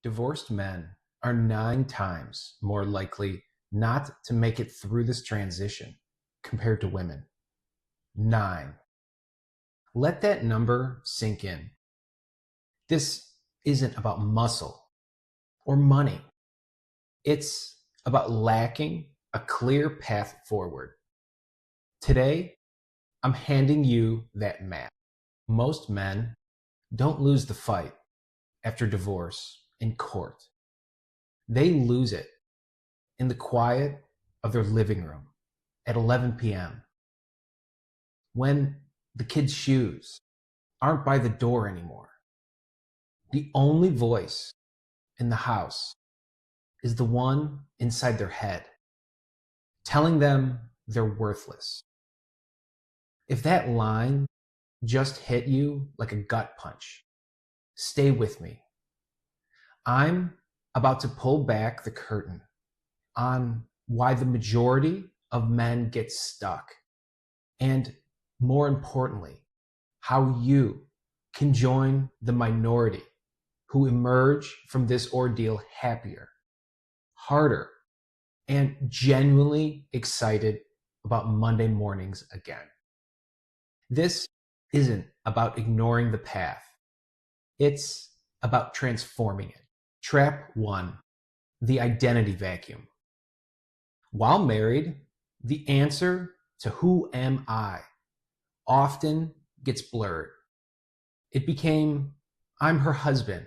Divorced men are 9 times more likely not to make it through this transition compared to women. 9. Let that number sink in. This isn't about muscle or money. It's about lacking a clear path forward. Today, I'm handing you that map. Most men don't lose the fight after divorce in court. They lose it in the quiet of their living room at 11 p.m. when the kids' shoes aren't by the door anymore. The only voice in the house is the one inside their head, telling them they're worthless. If that line just hit you like a gut punch, stay with me. I'm about to pull back the curtain on why the majority of men get stuck, and more importantly, how you can join the minority who emerge from this ordeal happier, harder, and genuinely excited about Monday mornings again. This isn't about ignoring the path. It's about transforming it. Trap 1, the identity vacuum. While married, the answer to who am I often gets blurred. It became, I'm her husband,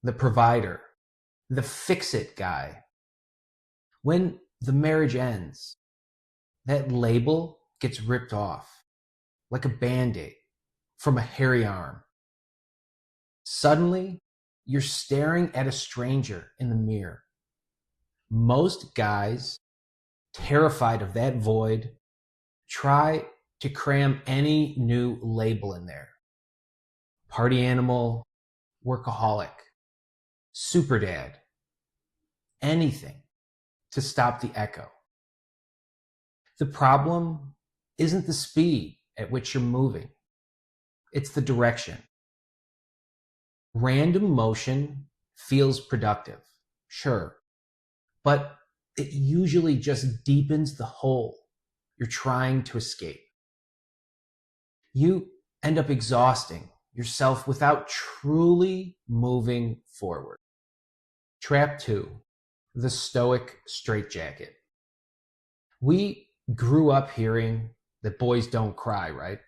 the provider, the fix-it guy. When the marriage ends, that label gets ripped off like a Band-Aid from a hairy arm. Suddenly, you're staring at a stranger in the mirror. Most guys, terrified of that void, try to cram any new label in there. Party animal, workaholic, super dad, anything to stop the echo. The problem isn't the speed at which you're moving. It's the direction. Random motion feels productive, sure, but it usually just deepens the hole you're trying to escape. You end up exhausting yourself without truly moving forward. Trap 2, the stoic straitjacket. We grew up hearing that boys don't cry, right?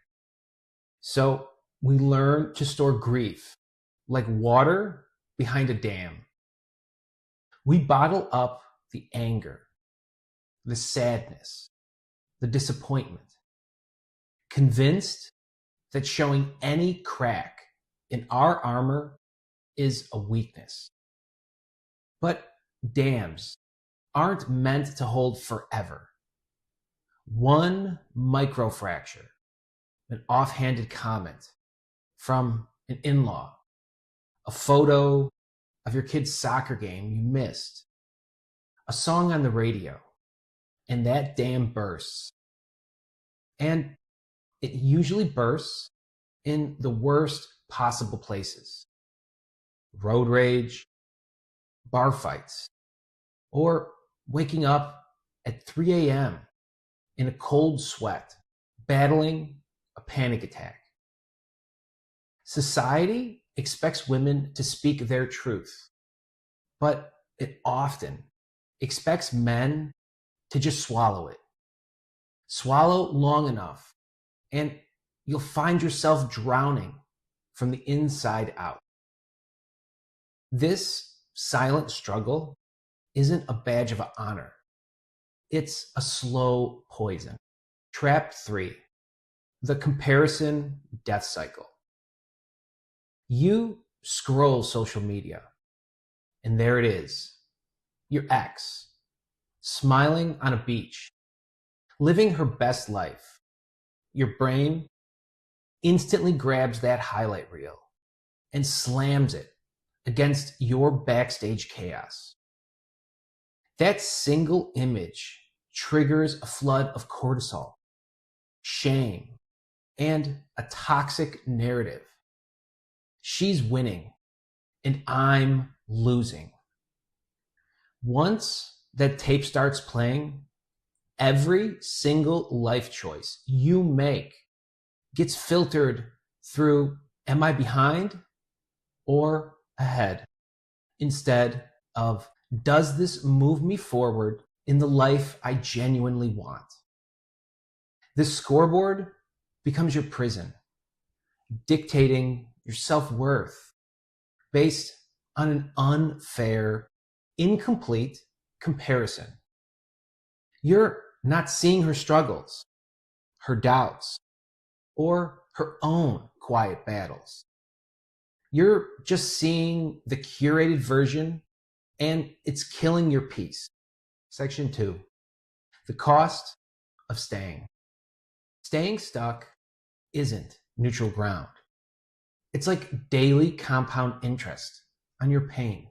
So we learn to store grief like water behind a dam. We bottle up the anger, the sadness, the disappointment, convinced that showing any crack in our armor is a weakness. But dams aren't meant to hold forever. One microfracture, an offhanded comment from an in-law, a photo of your kid's soccer game you missed, a song on the radio, and that dam bursts. And it usually bursts in the worst possible places. Road rage, bar fights, or waking up at 3 a.m. in a cold sweat, battling a panic attack. Society expects women to speak their truth, but it often expects men to just swallow it. Swallow long enough, and you'll find yourself drowning from the inside out. This silent struggle isn't a badge of honor. It's a slow poison. Trap 3, the comparison death cycle. You scroll social media, and there it is, your ex, smiling on a beach, living her best life. Your brain instantly grabs that highlight reel and slams it against your backstage chaos. That single image triggers a flood of cortisol, shame, and a toxic narrative. She's winning, and I'm losing. Once that tape starts playing, every single life choice you make gets filtered through, am I behind or ahead? Instead of, does this move me forward in the life I genuinely want? This scoreboard becomes your prison, dictating your self-worth based on an unfair, incomplete comparison. You're not seeing her struggles, her doubts, or her own quiet battles. You're just seeing the curated version, and it's killing your peace. Section 2, the cost of staying. Staying stuck isn't neutral ground. It's like daily compound interest on your pain,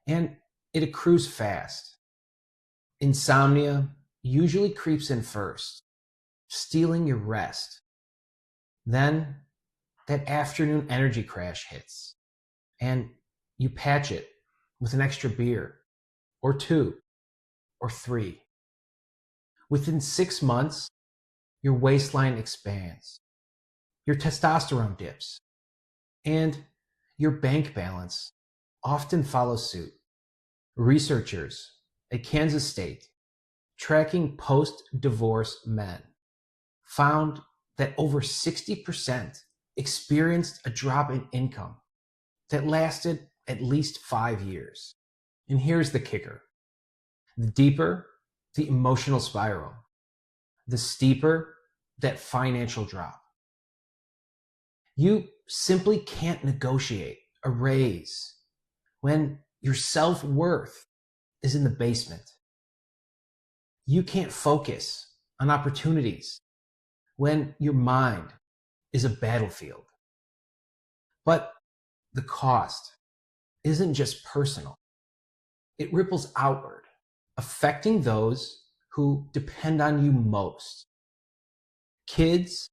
and it accrues fast. Insomnia usually creeps in first, stealing your rest. Then that afternoon energy crash hits, and you patch it with an extra beer, or 2, or 3. Within 6 months, your waistline expands, your testosterone dips, and your bank balance often follows suit. Researchers at Kansas State, tracking post-divorce men, found that over 60% experienced a drop in income that lasted at least 5 years. And here's the kicker. The deeper the emotional spiral, the steeper that financial drop. You simply can't negotiate a raise when your self-worth is in the basement. You can't focus on opportunities when your mind is a battlefield. But the cost isn't just personal. It ripples outward, affecting those who depend on you most. Kids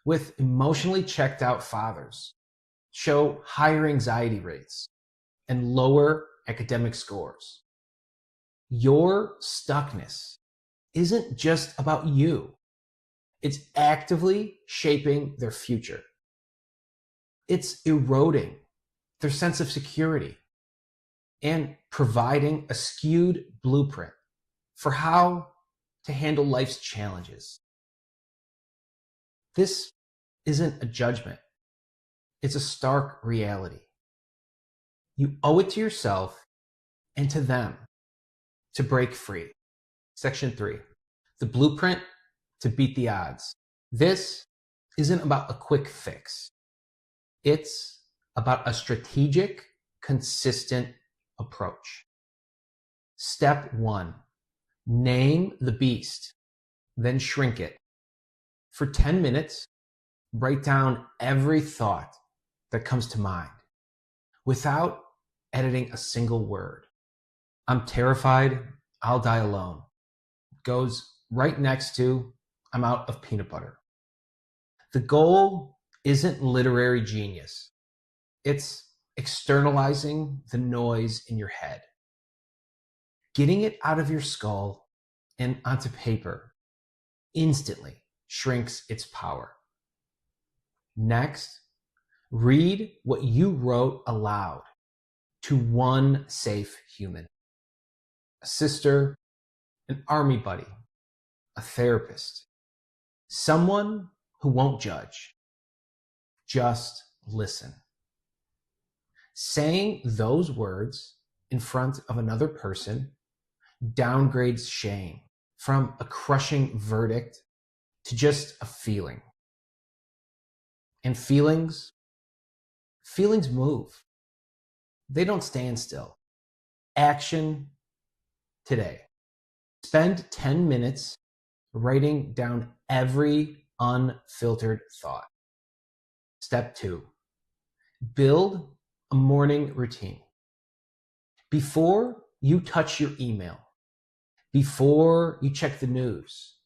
with emotionally checked out fathers show higher anxiety rates and lower academic scores. Your stuckness isn't just about you. It's actively shaping their future. It's eroding their sense of security and providing a skewed blueprint for how to handle life's challenges. This isn't a judgment. It's a stark reality. You owe it to yourself and to them to break free. Section 3, the blueprint to beat the odds. This isn't about a quick fix. It's about a strategic, consistent approach. Step 1, name the beast, then shrink it. For 10 minutes, write down every thought that comes to mind without editing a single word. I'm terrified, I'll die alone. Goes right next to, I'm out of peanut butter. The goal isn't literary genius. It's externalizing the noise in your head. Getting it out of your skull and onto paper instantly shrinks its power. Next, read what you wrote aloud to one safe human. A sister, an army buddy, a therapist, someone who won't judge. Just listen. Saying those words in front of another person downgrades shame from a crushing verdict to just a feeling. And feelings move. They don't stand still. Action today. Spend 10 minutes writing down every unfiltered thought. Step 2, build a morning routine. Before you touch your email, before you check the news,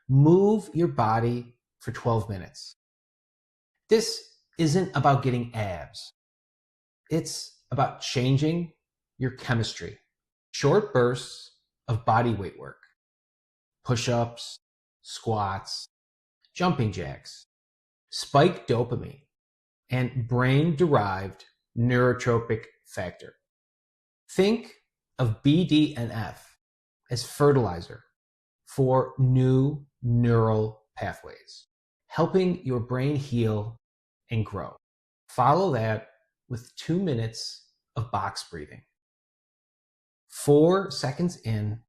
move your body for 12 minutes. This isn't about getting abs. It's about changing your chemistry. Short bursts of body weight work, push-ups, squats, jumping jacks, spike dopamine, and brain-derived neurotropic factor. Think of BDNF as fertilizer for new neural pathways, helping your brain heal and grow. Follow that with 2 minutes of box breathing. 4 seconds in,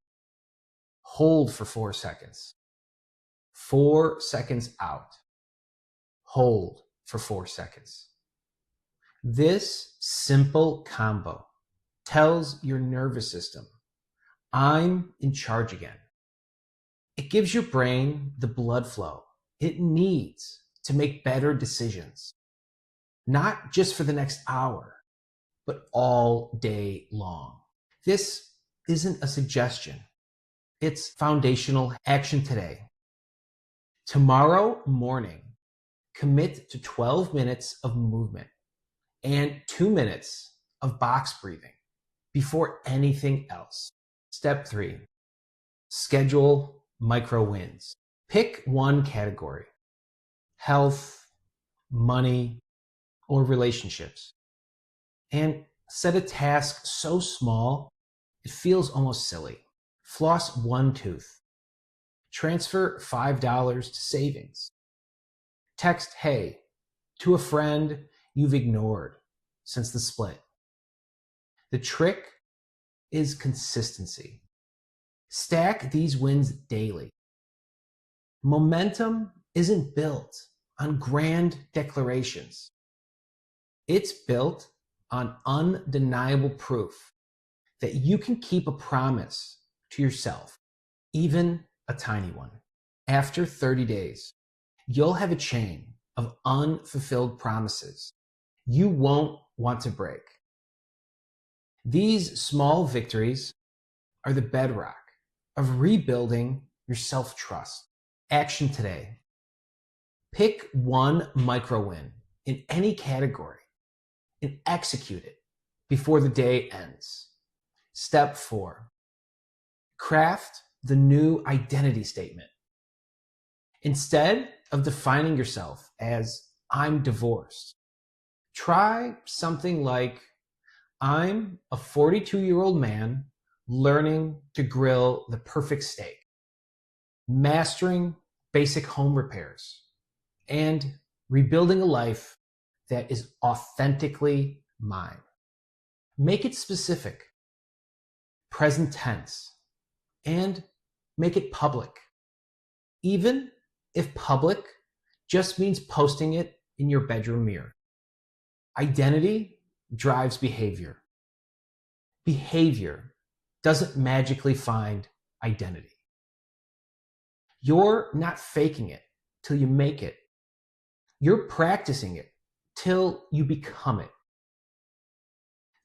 hold for 4 seconds. 4 seconds out, hold for 4 seconds. This simple combo tells your nervous system, I'm in charge again. It gives your brain the blood flow it needs to make better decisions, not just for the next hour, but all day long. This isn't a suggestion. It's foundational action today. Tomorrow morning, commit to 12 minutes of movement and 2 minutes of box breathing before anything else. Step 3, schedule micro wins. Pick one category: health, money, or relationships, and set a task so small it feels almost silly. Floss 1 tooth. Transfer $5 to savings. Text hey to a friend you've ignored since the split. The trick is consistency. Stack these wins daily. Momentum isn't built on grand declarations. It's built on undeniable proof that you can keep a promise to yourself, even a tiny one. After 30 days, you'll have a chain of unfulfilled promises you won't want to break. These small victories are the bedrock of rebuilding your self-trust. Action today. Pick one micro win in any category and execute it before the day ends. Step 4, craft the new identity statement. Instead of defining yourself as I'm divorced, try something like I'm a 42-year-old man learning to grill the perfect steak, mastering basic home repairs, and rebuilding a life that is authentically mine. Make it specific, present tense, and make it public. Even if public just means posting it in your bedroom mirror. Identity drives behavior. Behavior doesn't magically find identity. You're not faking it till you make it. You're practicing it till you become it.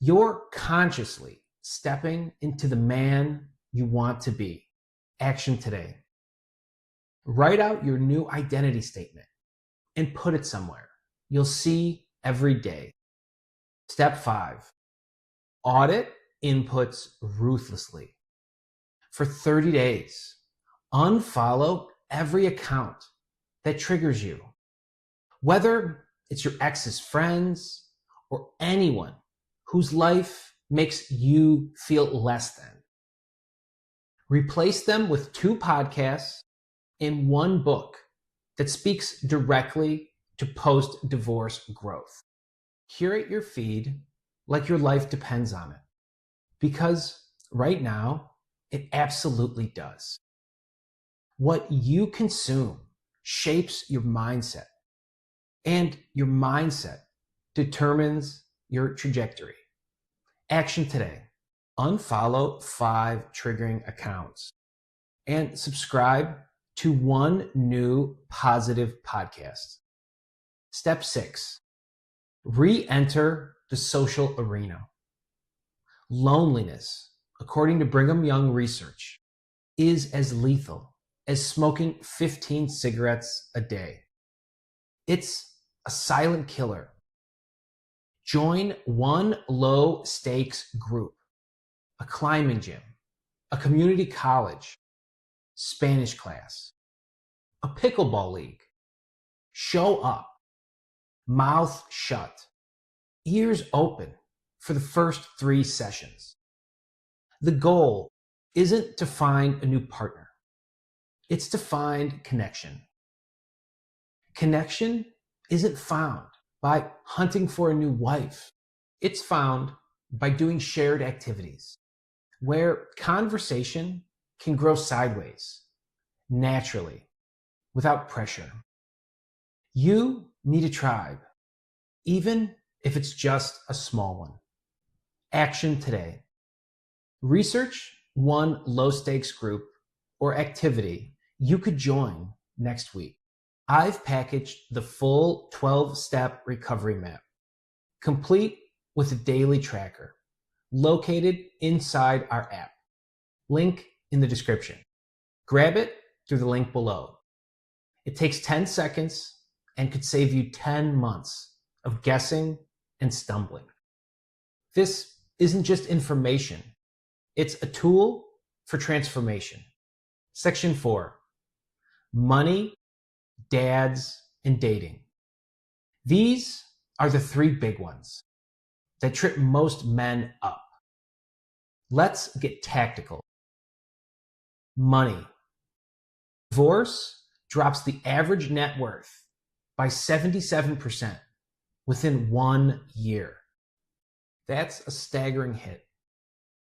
You're consciously stepping into the man you want to be. Action today. Write out your new identity statement and put it somewhere you'll see every day. Step 5, audit inputs ruthlessly. For 30 days, unfollow every account that triggers you, whether it's your ex's friends or anyone whose life makes you feel less than. Replace them with 2 podcasts and 1 book that speaks directly to post-divorce growth. Curate your feed like your life depends on it, because right now, it absolutely does. What you consume shapes your mindset, and your mindset determines your trajectory. Action today. Unfollow 5 triggering accounts and subscribe to 1 new positive podcast. Step 6, re-enter the social arena. Loneliness, according to Brigham Young research, is as lethal as smoking 15 cigarettes a day. It's a silent killer. Join one low-stakes group, a climbing gym, a community college, Spanish class, a pickleball league. Show up, mouth shut, ears open for the first 3 sessions. The goal isn't to find a new partner. It's to find connection. Connection isn't found by hunting for a new wife. It's found by doing shared activities where conversation can grow sideways, naturally, without pressure. You need a tribe, even if it's just a small one. Action today. Research one low-stakes group or activity you could join next week. I've packaged the full 12-step recovery map, complete with a daily tracker, located inside our app. Link in the description. Grab it through the link below. It takes 10 seconds and could save you 10 months of guessing and stumbling. This isn't just information. It's a tool for transformation. Section 4, money, dads, and dating. These are the 3 big ones that trip most men up. Let's get tactical. Money. Divorce drops the average net worth by 77% within 1 year. That's a staggering hit.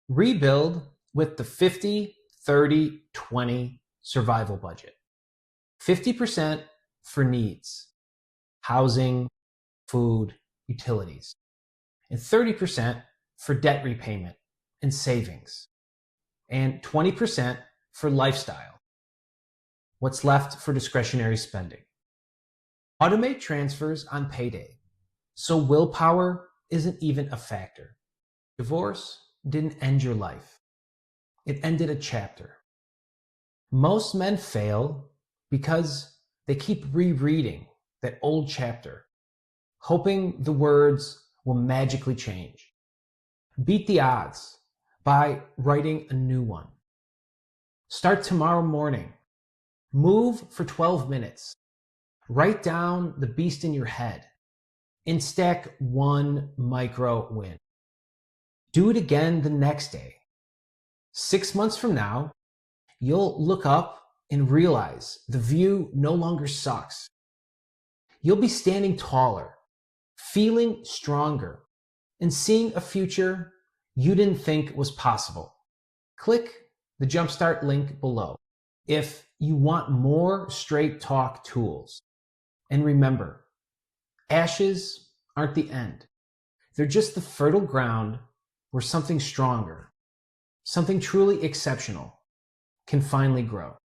Rebuild with the 50-30-20 survival budget. 50% for needs, housing, food, utilities, and 30% for debt repayment and savings, and 20% for lifestyle. What's left for discretionary spending? Automate transfers on payday, so willpower isn't even a factor. Divorce didn't end your life. It ended a chapter. Most men fail because they keep rereading that old chapter, hoping the words will magically change. Beat the odds by writing a new one. Start tomorrow morning. Move for 12 minutes. Write down the beast in your head and stack 1 micro win. Do it again the next day. 6 months from now, you'll look up and realize the view no longer sucks. You'll be standing taller, feeling stronger, and seeing a future you didn't think was possible. Click the Jumpstart link below if you want more straight talk tools. And remember, ashes aren't the end. They're just the fertile ground where something stronger, something truly exceptional can finally grow.